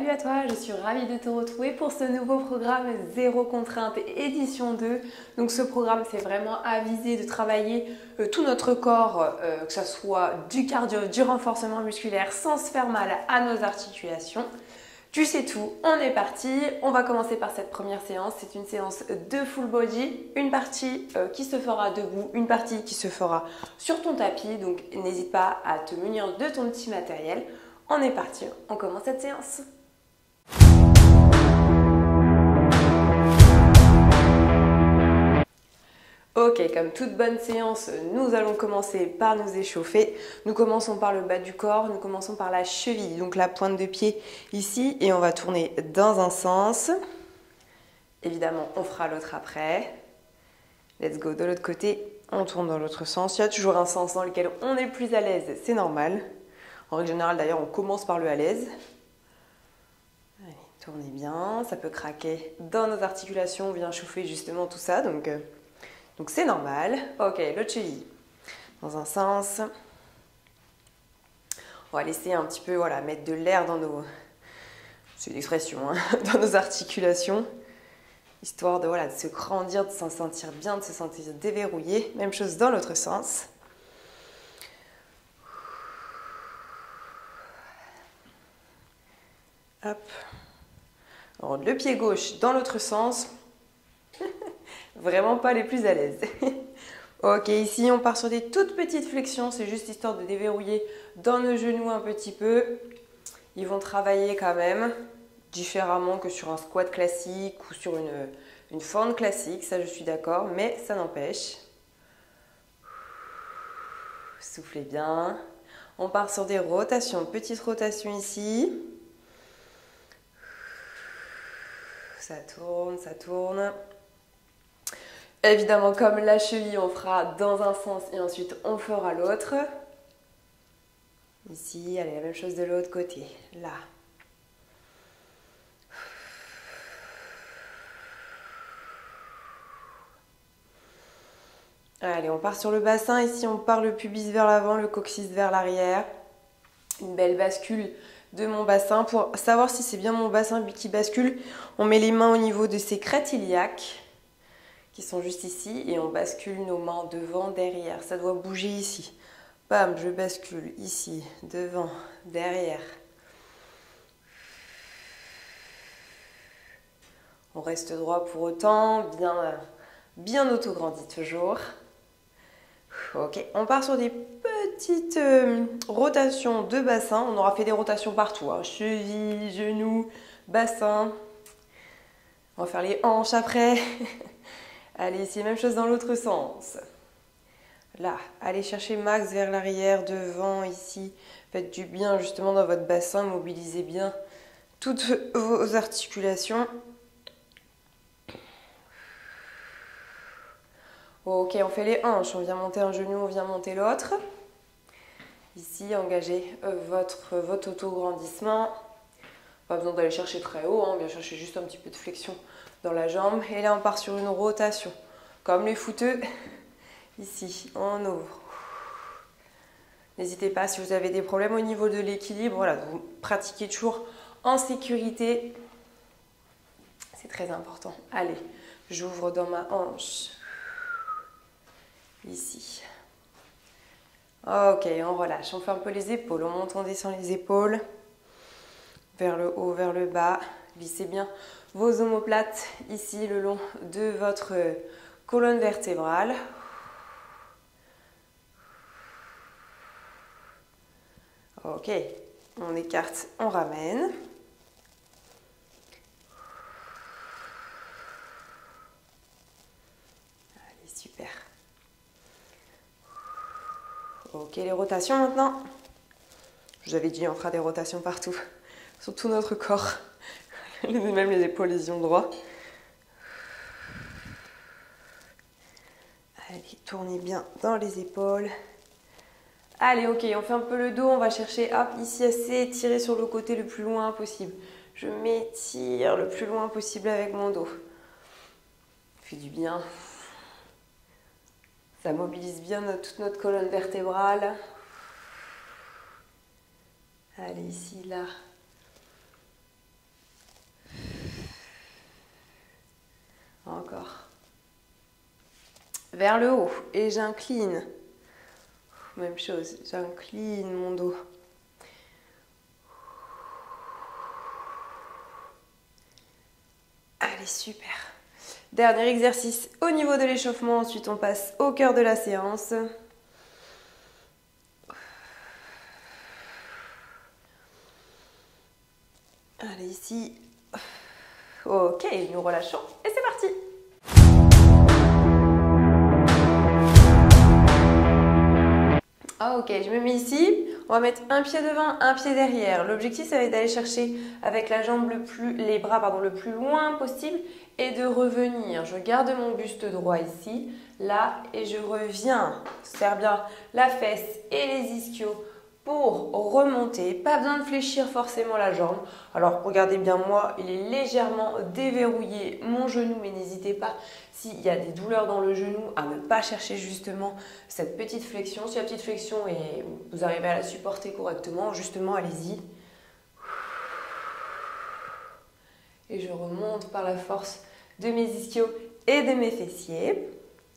Salut à toi, je suis ravie de te retrouver pour ce nouveau programme Zéro contrainte édition 2. Donc ce programme c'est vraiment avisé de travailler tout notre corps, que ce soit du cardio, du renforcement musculaire sans se faire mal à nos articulations. Tu sais tout, on est parti. On va commencer par cette première séance. C'est une séance de full body. Une partie qui se fera debout, une partie qui se fera sur ton tapis. Donc n'hésite pas à te munir de ton petit matériel. On est parti, on commence cette séance. Ok, comme toute bonne séance, nous allons commencer par nous échauffer. Nous commençons par le bas du corps, nous commençons par la cheville, donc la pointe de pied ici, et on va tourner dans un sens. Évidemment, on fera l'autre après. Let's go, de l'autre côté, on tourne dans l'autre sens. Il y a toujours un sens dans lequel on est plus à l'aise, c'est normal. En règle générale, d'ailleurs, on commence par le à l'aise. Allez, tournez bien, ça peut craquer dans nos articulations, on vient chauffer justement tout ça, donc c'est normal. Ok, l'autre cheville. Dans un sens. On va laisser un petit peu, mettre de l'air dans nos... C'est une expression, hein, dans nos articulations. Histoire de se grandir, de s'en sentir bien, de se sentir déverrouillé. Même chose dans l'autre sens. Hop. Alors, le pied gauche dans l'autre sens. Vraiment pas les plus à l'aise. Ok, ici on part sur des toutes petites flexions. C'est juste histoire de déverrouiller dans nos genoux un petit peu. Ils vont travailler quand même différemment que sur un squat classique ou sur une fente classique. Ça, je suis d'accord, mais ça n'empêche. Soufflez bien. On part sur des rotations. Petite rotation ici. Ça tourne, ça tourne. Évidemment, comme la cheville, on fera dans un sens et ensuite on fera l'autre. Ici, allez, la même chose de l'autre côté. Là. Allez, on part sur le bassin. Ici, on part le pubis vers l'avant, le coccyx vers l'arrière. Une belle bascule de mon bassin. Pour savoir si c'est bien mon bassin qui bascule, on met les mains au niveau de ces crêtes iliaques qui sont juste ici et on bascule nos mains devant, derrière. Ça doit bouger ici. Bam, je bascule ici, devant, derrière. On reste droit pour autant, bien autograndi toujours. Ok, on part sur des petites rotations de bassin. On aura fait des rotations partout, hein. Cheville, genoux, bassin. On va faire les hanches après. Allez, ici, même chose dans l'autre sens. Là, allez chercher max vers l'arrière, devant, ici. Faites du bien justement dans votre bassin, mobilisez bien toutes vos articulations. Ok, on fait les hanches, on vient monter un genou, on vient monter l'autre. Ici, engagez votre auto-grandissement. Pas besoin d'aller chercher très haut, hein, on vient chercher juste un petit peu de flexion dans la jambe. Et là, on part sur une rotation, comme les footeux. Ici, on ouvre. N'hésitez pas, si vous avez des problèmes au niveau de l'équilibre, vous pratiquez toujours en sécurité. C'est très important. Allez, j'ouvre dans ma hanche. Ici. Ok, on relâche. On fait un peu les épaules. On monte, on descend les épaules. Vers le haut, vers le bas. Glissez bien vos omoplates ici le long de votre colonne vertébrale. Ok, on écarte, on ramène. Allez, super. Ok, les rotations maintenant. Je vous avais dit, on fera des rotations partout, sur tout notre corps. Même les épaules, les yeux droits. Allez, tournez bien dans les épaules. Allez, ok, on fait un peu le dos, on va chercher, hop, ici à s'étirer sur le côté le plus loin possible. Je m'étire le plus loin possible avec mon dos. Ça fait du bien. Ça mobilise bien toute notre colonne vertébrale. Allez, ici, là. Encore. Vers le haut. Et j'incline. Même chose, j'incline mon dos. Allez, super. Dernier exercice au niveau de l'échauffement. Ensuite, on passe au cœur de la séance. Allez, ici. Ok, nous relâchons et c'est parti. Ah, ok, je me mets ici. On va mettre un pied devant, un pied derrière. L'objectif, ça va être d'aller chercher avec la jambe les bras le plus loin possible et de revenir. Je garde mon buste droit ici, là, et je reviens. Serre bien la fesse et les ischios pour remonter. Pas besoin de fléchir forcément la jambe. Alors, regardez bien moi, il est légèrement déverrouillé mon genou, mais n'hésitez pas, s'il y a des douleurs dans le genou, à ne pas chercher justement cette petite flexion. Si la petite flexion et vous arrivez à la supporter correctement, justement, allez-y. Et je remonte par la force de mes ischios et de mes fessiers.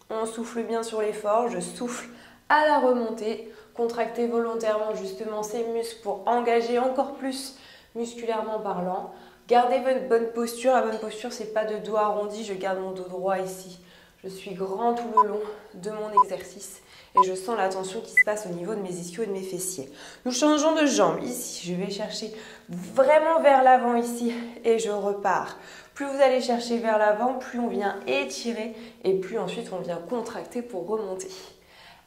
On souffle bien sur l'effort, je souffle à la remontée. Contractez volontairement justement ces muscles pour engager encore plus musculairement parlant. Gardez votre bonne posture. La bonne posture, c'est pas de dos arrondi, je garde mon dos droit ici. Je suis grand tout le long de mon exercice et je sens la tension qui se passe au niveau de mes ischios et de mes fessiers. Nous changeons de jambe. Ici, je vais chercher vraiment vers l'avant ici et je repars. Plus vous allez chercher vers l'avant, plus on vient étirer et plus ensuite on vient contracter pour remonter.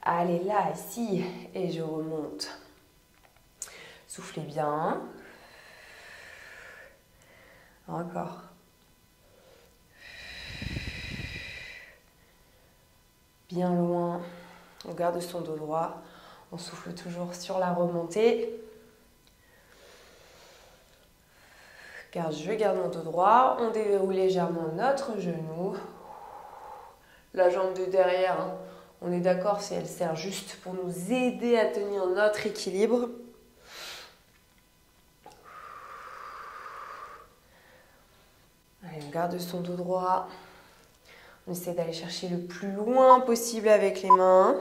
Allez là, ici, et je remonte. Soufflez bien. Encore. Bien loin. On garde son dos droit. On souffle toujours sur la remontée. Je garde mon dos droit. On déverrouille légèrement notre genou. La jambe de derrière, hein. On est d'accord si elle sert juste pour nous aider à tenir notre équilibre. Allez, on garde son dos droit. On essaie d'aller chercher le plus loin possible avec les mains.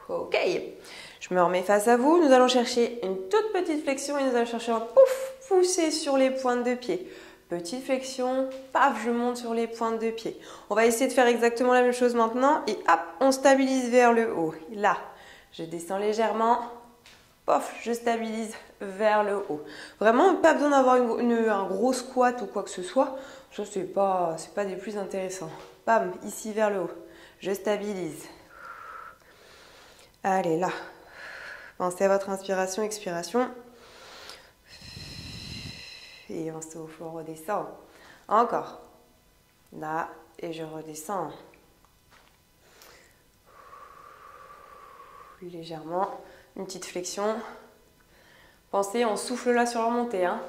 Ok, je me remets face à vous. Nous allons chercher une toute petite flexion et nous allons chercher un pouf, pousser sur les pointes de pied. Petite flexion, paf, je monte sur les pointes de pied. On va essayer de faire exactement la même chose maintenant et hop, on stabilise vers le haut. Là, je descends légèrement, pof, je stabilise vers le haut. Vraiment, pas besoin d'avoir un gros squat ou quoi que ce soit. Ça, c'est pas des plus intéressants. Bam, ici vers le haut. Je stabilise. Allez, là. Pensez à votre inspiration, expiration. Et on souffle, on redescend. Encore. Là, et je redescends. Légèrement. Une petite flexion. Pensez, on souffle là sur la montée. Hein.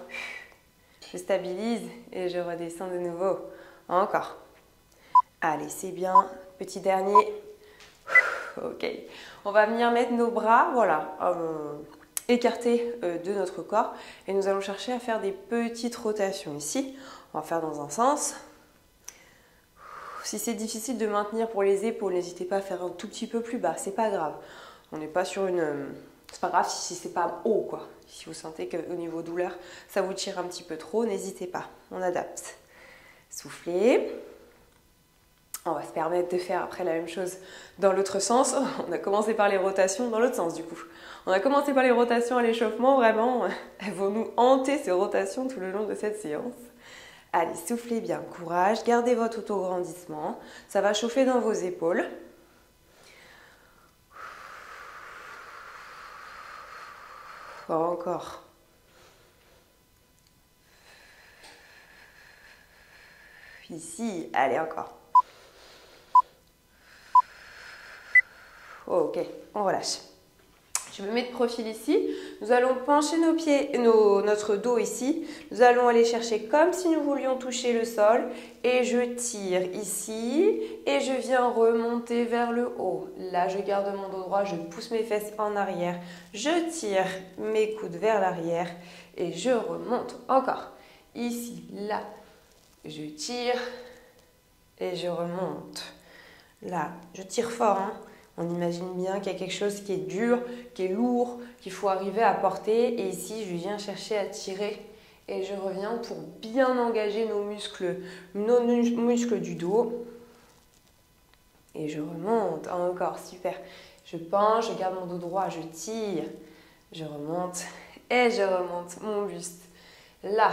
Je stabilise et je redescends de nouveau. Encore. Allez, c'est bien. Petit dernier. Ok. On va venir mettre nos bras, voilà, écartés de notre corps. Et nous allons chercher à faire des petites rotations ici. On va faire dans un sens. Si c'est difficile de maintenir pour les épaules, n'hésitez pas à faire un tout petit peu plus bas. C'est pas grave. On n'est pas sur une... C'est pas grave si c'est pas haut, quoi. Si vous sentez qu'au niveau douleur, ça vous tire un petit peu trop, n'hésitez pas. On adapte. Soufflez. On va se permettre de faire après la même chose dans l'autre sens. On a commencé par les rotations dans l'autre sens du coup. On a commencé par les rotations à l'échauffement, vraiment. Elles vont nous hanter ces rotations tout le long de cette séance. Allez, soufflez bien, courage. Gardez votre auto-grandissement. Ça va chauffer dans vos épaules. Encore. Ici, allez encore. Ok, on relâche. Je me mets de profil ici. Nous allons pencher nos pieds, notre dos ici. Nous allons aller chercher comme si nous voulions toucher le sol. Et je tire ici. Et je viens remonter vers le haut. Là, je garde mon dos droit. Je pousse mes fesses en arrière. Je tire mes coudes vers l'arrière. Et je remonte encore. Ici, là. je tire et je remonte. Là, je tire fort, hein. On imagine bien qu'il y a quelque chose qui est dur, qui est lourd, qu'il faut arriver à porter. Et ici, je viens chercher à tirer et je reviens pour bien engager nos muscles du dos. Et je remonte. Encore, super. Je penche, je garde mon dos droit, je tire. Je remonte et je remonte mon buste. Là,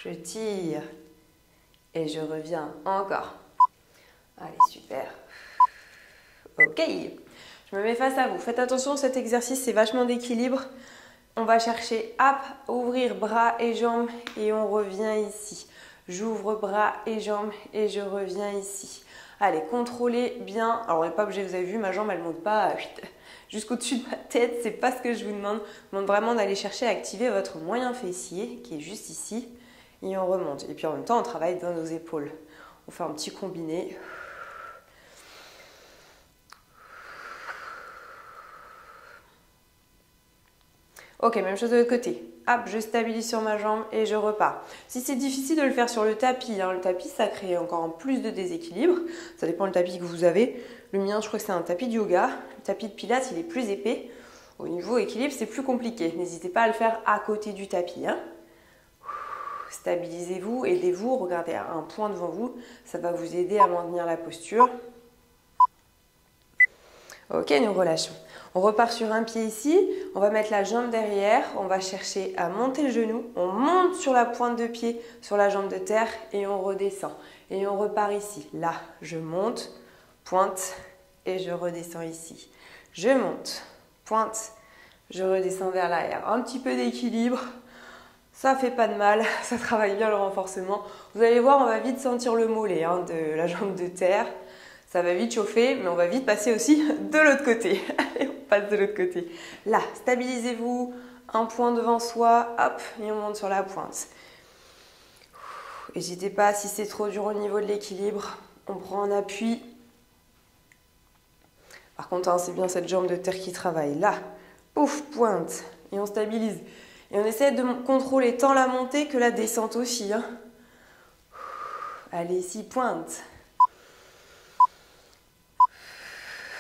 je tire et je reviens. Encore. Allez, super. Ok, je me mets face à vous. Faites attention, cet exercice, c'est vachement d'équilibre. On va chercher à ouvrir bras et jambes et on revient ici. J'ouvre bras et jambes et je reviens ici. Allez, contrôlez bien. Alors, on n'est pas obligé, vous avez vu, ma jambe, elle ne monte pas jusqu'au-dessus de ma tête. C'est pas ce que je vous demande. Je vous demande vraiment d'aller chercher à activer votre moyen fessier qui est juste ici. Et on remonte. Et puis en même temps, on travaille dans nos épaules. On fait un petit combiné. Ok, même chose de l'autre côté. Hop, je stabilise sur ma jambe et je repars. Si c'est difficile de le faire sur le tapis, le tapis ça crée encore plus de déséquilibre. Ça dépend du tapis que vous avez. Le mien, je crois que c'est un tapis de yoga. Le tapis de pilates, il est plus épais. Au niveau équilibre, c'est plus compliqué. N'hésitez pas à le faire à côté du tapis. Stabilisez-vous, aidez-vous, regardez un point devant vous. Ça va vous aider à maintenir la posture. Ok, nous relâchons. On repart sur un pied ici, on va mettre la jambe derrière, on va chercher à monter le genou, on monte sur la pointe de pied, sur la jambe de terre et on redescend. Et on repart ici. Là, je monte, pointe et je redescends ici. Je monte, pointe, je redescends vers l'arrière. Un petit peu d'équilibre, ça fait pas de mal, ça travaille bien le renforcement. Vous allez voir, on va vite sentir le mollet de la jambe de terre. Ça va vite chauffer, mais on va vite passer aussi de l'autre côté. Allez, on passe de l'autre côté. Là, stabilisez-vous, un point devant soi, hop, et on monte sur la pointe. N'hésitez pas, si c'est trop dur au niveau de l'équilibre, on prend un appui. Par contre, c'est bien cette jambe de terre qui travaille. Là, pouf, pointe, et on stabilise. Et on essaie de contrôler tant la montée que la descente aussi. Allez, ici, pointe.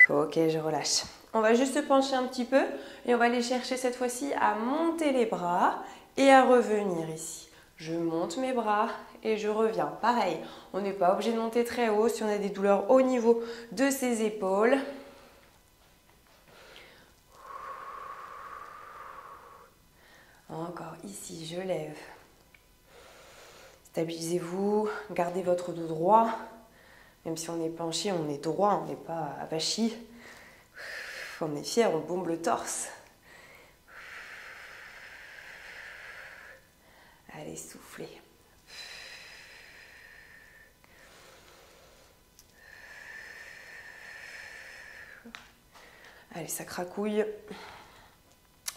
Ok, je relâche. On va juste se pencher un petit peu et on va aller chercher cette fois-ci à monter les bras et à revenir ici. Je monte mes bras et je reviens. Pareil, on n'est pas obligé de monter très haut si on a des douleurs au niveau de ses épaules. Encore ici, je lève. Stabilisez-vous, gardez votre dos droit. Même si on est penché, on est droit, on n'est pas avachi. On est fier, on bombe le torse. Allez, soufflez. Allez, ça cracouille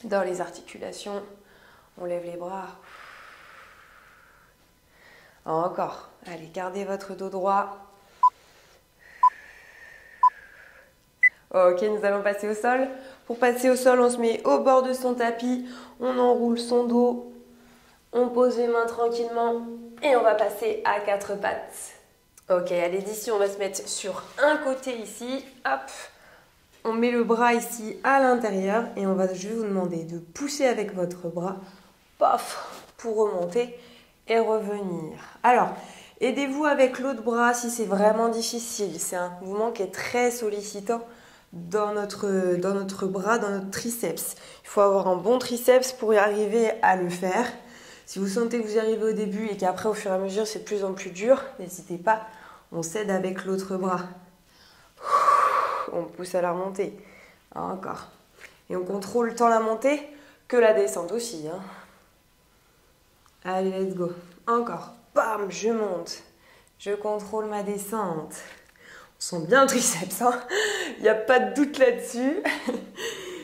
dans les articulations. On lève les bras. Encore. Allez, gardez votre dos droit. Ok, nous allons passer au sol. Pour passer au sol, on se met au bord de son tapis. On enroule son dos. On pose les mains tranquillement. Et on va passer à quatre pattes. Ok, allez, d'ici, on va se mettre sur un côté ici. Hop. On met le bras ici à l'intérieur. Et je vais vous demander de pousser avec votre bras. Paf, pour remonter et revenir. Alors, aidez-vous avec l'autre bras si c'est vraiment difficile. C'est un mouvement qui est très sollicitant dans notre bras, dans notre triceps. Il faut avoir un bon triceps pour y arriver à le faire. Si vous sentez que vous y arrivez au début et qu'après, au fur et à mesure, c'est de plus en plus dur, n'hésitez pas, on s'aide avec l'autre bras. On pousse à la remontée. Encore. Et on contrôle tant la montée que la descente aussi. Allez, let's go. Encore. Bam, je monte. Je contrôle ma descente. On sent bien le triceps. Il n'y a pas de doute là-dessus.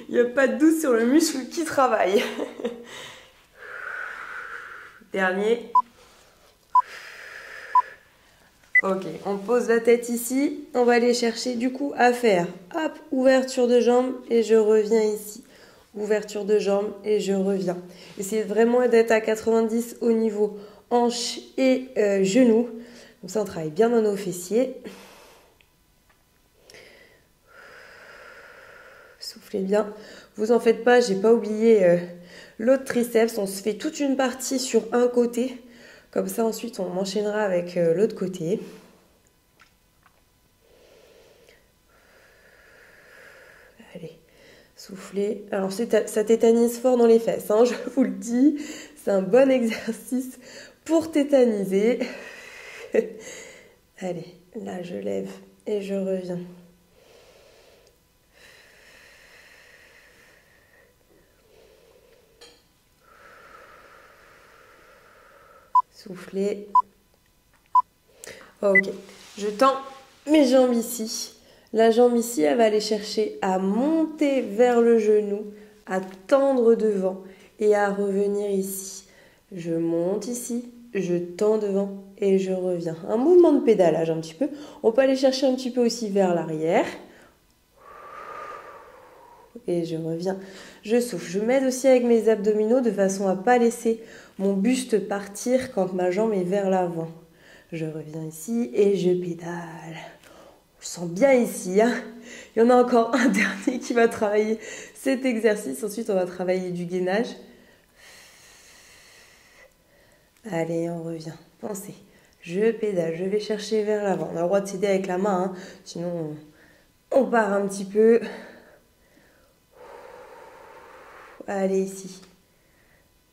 Il n'y a pas de doute sur le muscle qui travaille. Dernier. Ok, on pose la tête ici. On va aller chercher du coup à faire. Hop, ouverture de jambe et je reviens ici. Ouverture de jambe et je reviens. Essayez vraiment d'être à 90 au niveau hanches et genoux. Comme ça, on travaille bien dans nos fessiers. Soufflez bien. Vous en faites pas, j'ai pas oublié l'autre triceps. On se fait toute une partie sur un côté. Comme ça, ensuite, on enchaînera avec l'autre côté. Allez, soufflez. Alors, ça tétanise fort dans les fesses, hein, je vous le dis. C'est un bon exercice pour tétaniser. Allez, là, je lève et je reviens. Soufflez. Ok, je tends mes jambes ici. La jambe ici, elle va aller chercher à monter vers le genou, à tendre devant et à revenir ici. Je monte ici, je tends devant et je reviens. Un mouvement de pédalage un petit peu. On peut aller chercher un petit peu aussi vers l'arrière. Et je reviens. Je souffle. Je m'aide aussi avec mes abdominaux de façon à ne pas laisser mon buste partir quand ma jambe est vers l'avant. Je reviens ici et je pédale. Je sens bien ici. Hein. Il y en a encore un dernier qui va travailler cet exercice. Ensuite, on va travailler du gainage. Allez, on revient. Pensez. Je pédale. Je vais chercher vers l'avant. On a le droit de s'aider avec la main. Hein. Sinon, on part un petit peu. Allez, ici.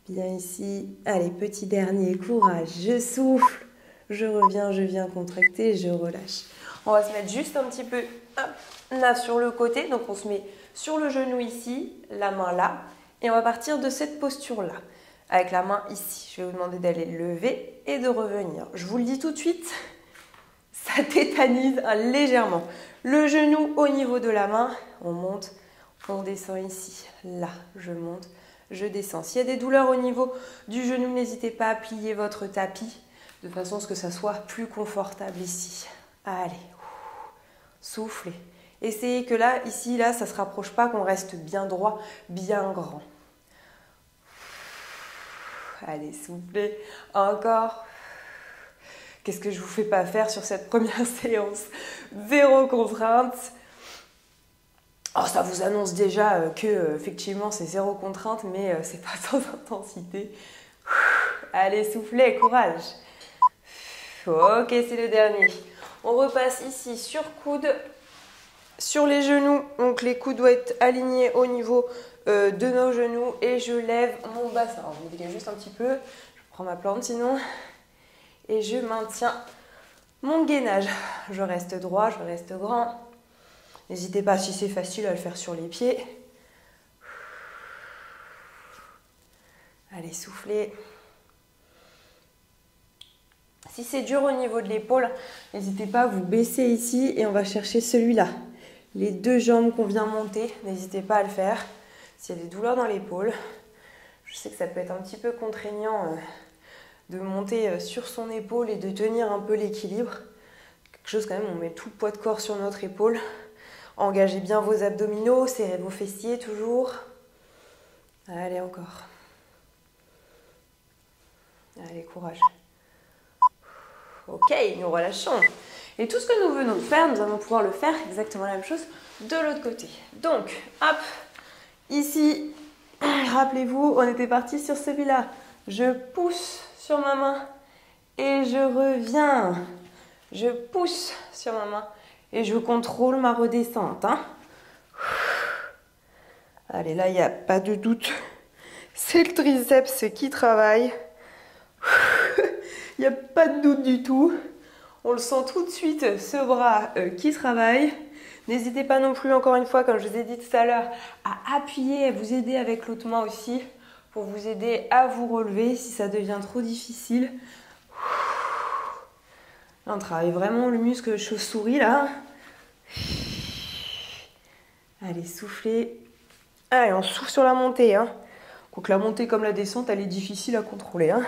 Bien ici. Allez, petit dernier. Courage. Je souffle. Je reviens. Je viens contracter. Je relâche. On va se mettre juste un petit peu là sur le côté. Donc, on se met sur le genou ici, la main là. Et on va partir de cette posture-là. Avec la main ici. Je vais vous demander d'aller lever et de revenir. Je vous le dis tout de suite, ça tétanise légèrement. Le genou au niveau de la main. On monte, on descend ici. Là, je monte, je descends. S'il y a des douleurs au niveau du genou, n'hésitez pas à plier votre tapis de façon à ce que ça soit plus confortable ici. Allez, soufflez. Essayez que là, ici, là, ça ne se rapproche pas, qu'on reste bien droit, bien grand. Allez, soufflez. Encore. Qu'est-ce que je ne vous fais pas faire sur cette première séance? Zéro contrainte. Oh, ça vous annonce déjà que effectivement c'est zéro contrainte, mais c'est pas sans intensité. Allez, soufflez, courage. Ok, c'est le dernier. On repasse ici sur coude, sur les genoux. Donc les coudes doivent être alignés au niveau de nos genoux et je lève mon bassin. Alors, je me dégage juste un petit peu. Je prends ma plante sinon. Et je maintiens mon gainage. Je reste droit, je reste grand. N'hésitez pas, si c'est facile, à le faire sur les pieds. Allez, soufflez. Si c'est dur au niveau de l'épaule, n'hésitez pas à vous baisser ici et on va chercher celui-là. Les deux jambes qu'on vient monter, n'hésitez pas à le faire. S'il y a des douleurs dans l'épaule, je sais que ça peut être un petit peu contraignant de monter sur son épaule et de tenir un peu l'équilibre. Quelque chose quand même, on met tout le poids de corps sur notre épaule. Engagez bien vos abdominaux, serrez vos fessiers toujours. Allez, encore. Allez, courage. Ok, nous relâchons. Et tout ce que nous venons de faire, nous allons pouvoir le faire exactement la même chose de l'autre côté. Donc, hop, ici, rappelez-vous, on était parti sur celui-là. Je pousse sur ma main et je reviens. Je pousse sur ma main et je contrôle ma redescente. Hein. Allez, là, il n'y a pas de doute. C'est le triceps qui travaille. Il n'y a pas de doute du tout. On le sent tout de suite, ce bras qui travaille. N'hésitez pas non plus, encore une fois, comme je vous ai dit tout à l'heure, à appuyer, à vous aider avec l'autre main aussi, pour vous aider à vous relever si ça devient trop difficile. Là, on travaille vraiment le muscle chauve-souris, là. Allez, soufflez. Allez, on souffle sur la montée. Hein. Donc la montée comme la descente, elle est difficile à contrôler. Hein.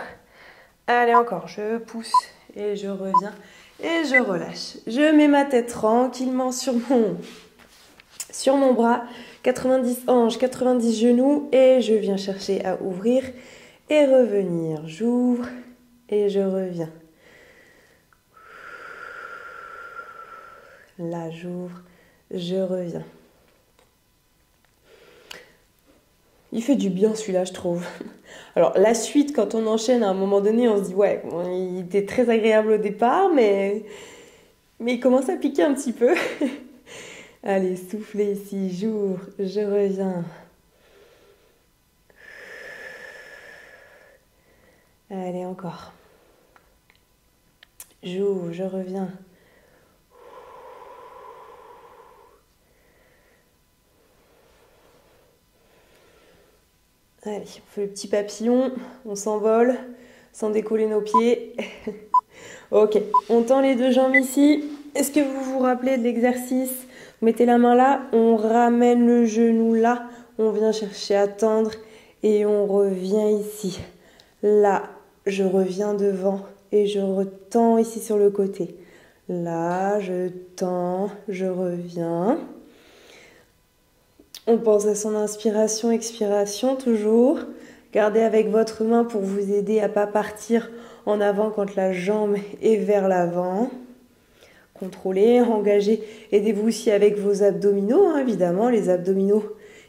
Allez, encore, je pousse et je reviens et je relâche. Je mets ma tête tranquillement sur mon bras, 90 hanches, 90 genoux et je viens chercher à ouvrir et revenir. J'ouvre et je reviens. Là, j'ouvre, je reviens. Il fait du bien celui-là, je trouve. Alors, la suite, quand on enchaîne, à un moment donné, on se dit, ouais, bon, il était très agréable au départ, mais il commence à piquer un petit peu. Allez, soufflez ici, j'ouvre, je reviens. Allez, encore. J'ouvre, je reviens. Allez, on fait le petit papillon, on s'envole sans décoller nos pieds. Ok, on tend les deux jambes ici. Est-ce que vous vous rappelez de l'exercice? Vous mettez la main là, on ramène le genou là, on vient chercher à tendre et on revient ici. Là, je reviens devant et je retends ici sur le côté. Là, je tends, je reviens. On pense à son inspiration, expiration toujours. Gardez avec votre main pour vous aider à ne pas partir en avant quand la jambe est vers l'avant. Contrôlez, engagez. Aidez-vous aussi avec vos abdominaux, hein, évidemment. Les abdominaux,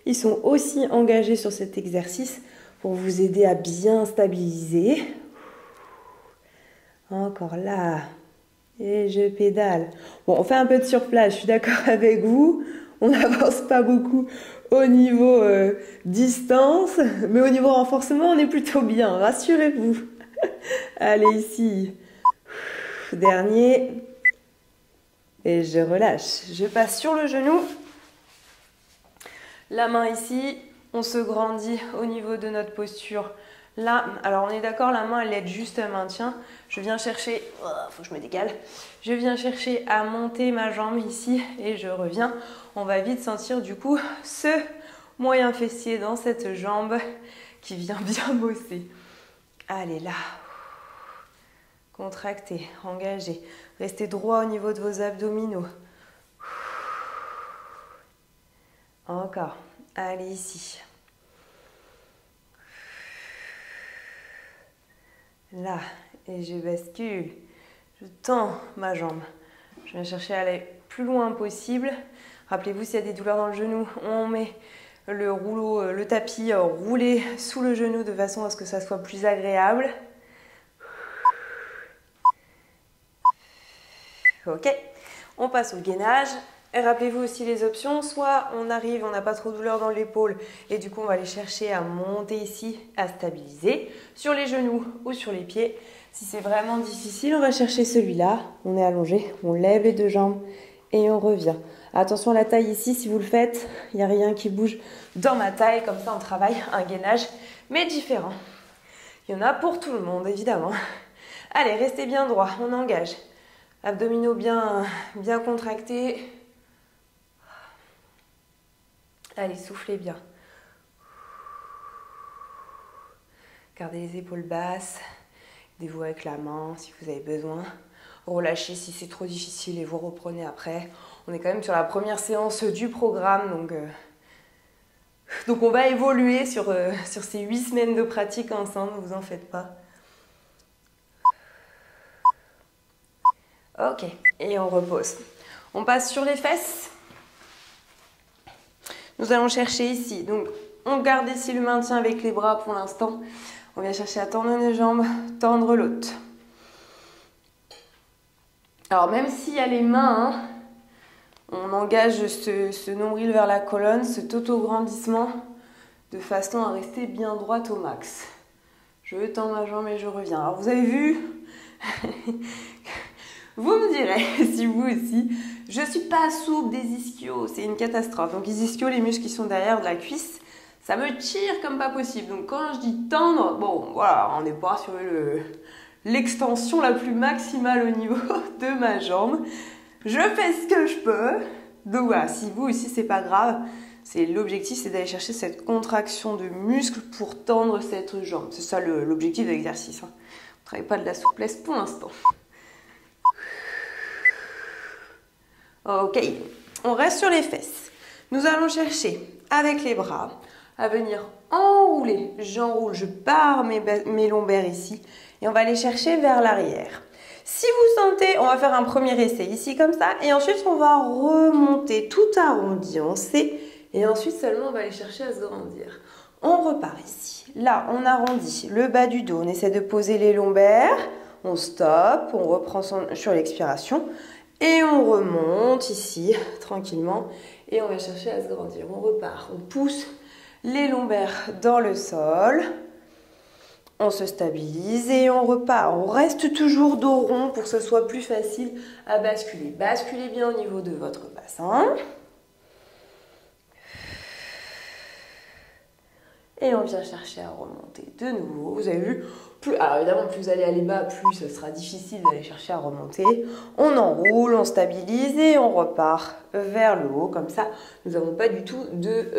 ils sont aussi engagés sur cet exercice pour vous aider à bien stabiliser. Encore là. Et je pédale. Bon, on fait un peu de surplace, je suis d'accord avec vous. On n'avance pas beaucoup au niveau distance, mais au niveau renforcement, on est plutôt bien, rassurez-vous. Allez, ici. Dernier. Et je relâche. Je passe sur le genou. La main ici. On se grandit au niveau de notre posture. Là, alors on est d'accord, la main elle aide juste à maintien. Je viens chercher, faut que je me décale. Je viens chercher à monter ma jambe ici et je reviens. On va vite sentir du coup ce moyen fessier dans cette jambe qui vient bien bosser. Allez là, contractez, engagez. Restez droit au niveau de vos abdominaux. Encore, allez ici. Là, et je bascule, je tends ma jambe. Je viens chercher à aller plus loin possible. Rappelez-vous, s'il y a des douleurs dans le genou, on met le rouleau, le tapis roulé sous le genou de façon à ce que ça soit plus agréable. Ok, on passe au gainage. Et rappelez-vous aussi les options, soit on arrive, on n'a pas trop de douleur dans l'épaule et du coup on va aller chercher à monter ici, à stabiliser sur les genoux ou sur les pieds. Si c'est vraiment difficile, on va chercher celui-là, on est allongé, on lève les deux jambes et on revient. Attention à la taille ici, si vous le faites, il n'y a rien qui bouge dans ma taille, comme ça on travaille un gainage mais différent. Il y en a pour tout le monde évidemment. Allez, restez bien droit, on engage. Abdominaux bien contractés. Allez, soufflez bien. Gardez les épaules basses. Aidez-vous avec la main si vous avez besoin. Relâchez si c'est trop difficile et vous reprenez après. On est quand même sur la première séance du programme. Donc on va évoluer sur ces 8 semaines de pratique ensemble, ne vous en faites pas. Ok, et on repose. On passe sur les fesses. Nous allons chercher ici, donc on garde ici le maintien avec les bras pour l'instant. On vient chercher à tendre une jambe, tendre l'autre. Alors même s'il y a les mains, hein, on engage ce nombril vers la colonne, cet auto-grandissement, de façon à rester bien droite au max. Je tends ma jambe et je reviens. Alors vous avez vu, vous me direz si vous aussi, je ne suis pas souple des ischios, c'est une catastrophe. Donc les ischios, les muscles qui sont derrière de la cuisse, ça me tire comme pas possible. Donc quand je dis tendre, bon voilà, on n'est pas sur l'extension la plus maximale au niveau de ma jambe. Je fais ce que je peux. Donc voilà, si vous aussi c'est pas grave, l'objectif c'est d'aller chercher cette contraction de muscle pour tendre cette jambe. C'est ça l'objectif de l'exercice. Hein. On ne travaille pas de la souplesse pour l'instant. Ok, on reste sur les fesses. Nous allons chercher avec les bras à venir enrouler. J'enroule, je pars mes lombaires ici et on va les chercher vers l'arrière. Si vous sentez, on va faire un premier essai ici comme ça et ensuite on va remonter tout arrondi en C et ensuite seulement on va aller chercher à se grandir. On repart ici. Là, on arrondit le bas du dos, on essaie de poser les lombaires, on stoppe, on reprend sur l'expiration et on remonte ici tranquillement et on va chercher à se grandir. On repart, on pousse les lombaires dans le sol. On se stabilise et on repart. On reste toujours dos rond pour que ce soit plus facile à basculer. Basculez bien au niveau de votre bassin. Et on vient chercher à remonter de nouveau. Vous avez vu, alors évidemment, plus vous allez aller bas, plus ce sera difficile d'aller chercher à remonter. On enroule, on stabilise et on repart vers le haut. Comme ça, nous n'avons pas du tout de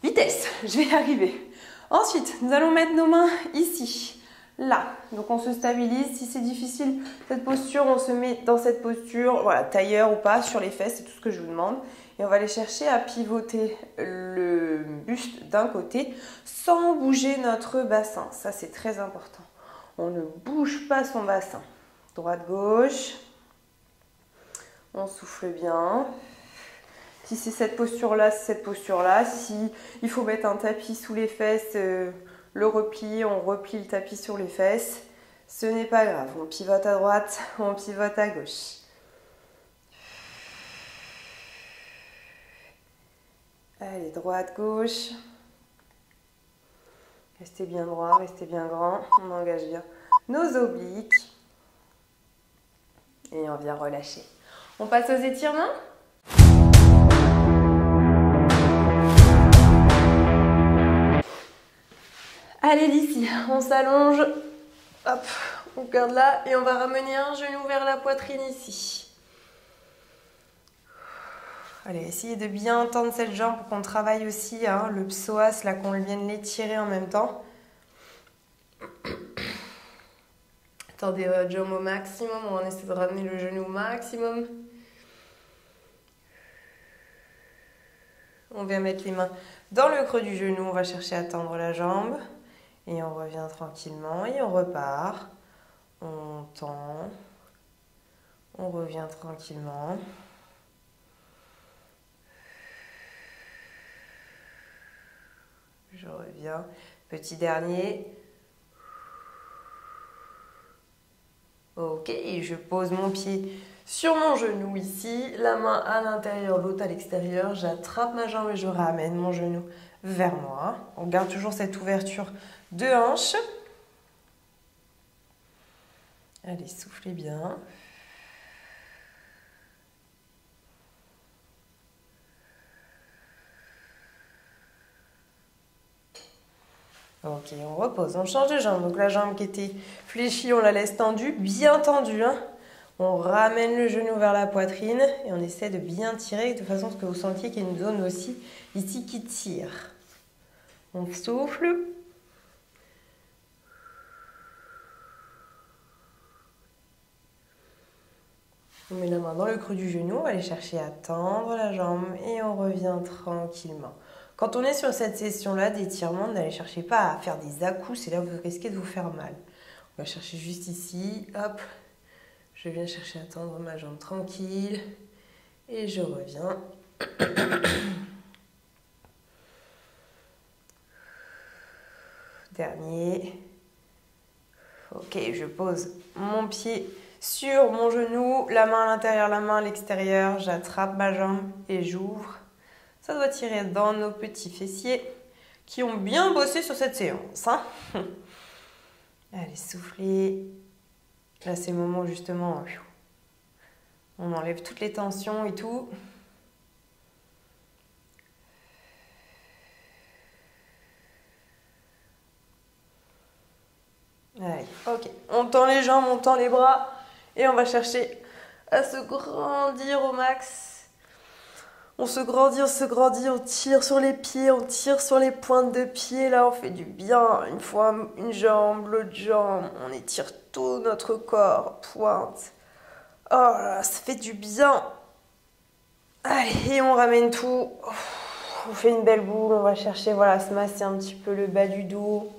vitesse. Je vais y arriver. Ensuite, nous allons mettre nos mains ici, là. Donc on se stabilise. Si c'est difficile, cette posture, on se met dans cette posture, voilà, tailleur ou pas, sur les fesses, c'est tout ce que je vous demande. Et on va aller chercher à pivoter le buste d'un côté sans bouger notre bassin. Ça, c'est très important. On ne bouge pas son bassin. Droite-gauche. On souffle bien. Si c'est cette posture-là, c'est cette posture-là. Si il faut mettre un tapis sous les fesses, le repli, on replie le tapis sur les fesses. Ce n'est pas grave. On pivote à droite, on pivote à gauche. Allez, droite, gauche. Restez bien droit, restez bien grand. On engage bien nos obliques. Et on vient relâcher. On passe aux étirements. Allez, ici, on s'allonge. Hop, on garde là et on va ramener un genou vers la poitrine ici. Allez, essayez de bien tendre cette jambe pour qu'on travaille aussi le psoas, là qu'on vienne l'étirer en même temps. Tendez votre jambe au maximum, on essaie de ramener le genou au maximum. On vient mettre les mains dans le creux du genou, on va chercher à tendre la jambe. Et on revient tranquillement et on repart. On tend. On revient tranquillement. Je reviens. Petit dernier. Ok, et je pose mon pied sur mon genou ici, la main à l'intérieur, l'autre à l'extérieur. J'attrape ma jambe et je ramène mon genou vers moi. On garde toujours cette ouverture de hanche. Allez, soufflez bien. Ok, on repose, on change de jambe. Donc la jambe qui était fléchie, on la laisse tendue, bien tendue. On ramène le genou vers la poitrine et on essaie de bien tirer de façon à ce que vous sentiez qu'il y a une zone aussi ici qui tire. On souffle. On met la main dans le creux du genou, on va aller chercher à tendre la jambe et on revient tranquillement. Quand on est sur cette session-là d'étirement, n'allez chercher pas à faire des à-coups, c'est là où vous risquez de vous faire mal. On va chercher juste ici, hop, je viens chercher à tendre ma jambe tranquille et je reviens. Dernier. Ok, je pose mon pied sur mon genou, la main à l'intérieur, la main à l'extérieur, j'attrape ma jambe et j'ouvre. Ça doit tirer dans nos petits fessiers qui ont bien bossé sur cette séance. Allez, soufflez. Là, c'est le moment justement, on enlève toutes les tensions et tout. Allez, ok. On tend les jambes, on tend les bras et on va chercher à se grandir au max. On se grandit, on tire sur les pieds, on tire sur les pointes de pied. Là, on fait du bien. Une fois, une jambe, l'autre jambe. On étire tout notre corps, pointe. Oh là, ça fait du bien. Allez, et on ramène tout On fait une belle boule, on va chercher, voilà, se masser un petit peu le bas du dos.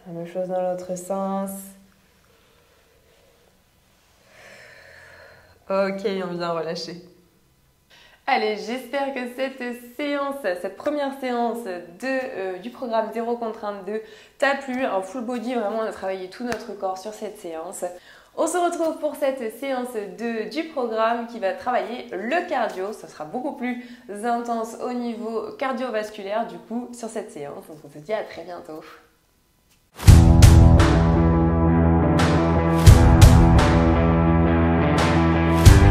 La même chose dans l'autre sens. Ok, on vient relâcher. Allez, j'espère que cette première séance du programme 0 contrainte 2 t'a plu. Un full body, vraiment, on a travaillé tout notre corps sur cette séance. On se retrouve pour cette séance 2 du programme qui va travailler le cardio. Ça sera beaucoup plus intense au niveau cardiovasculaire du coup sur cette séance. Donc on se dit à très bientôt.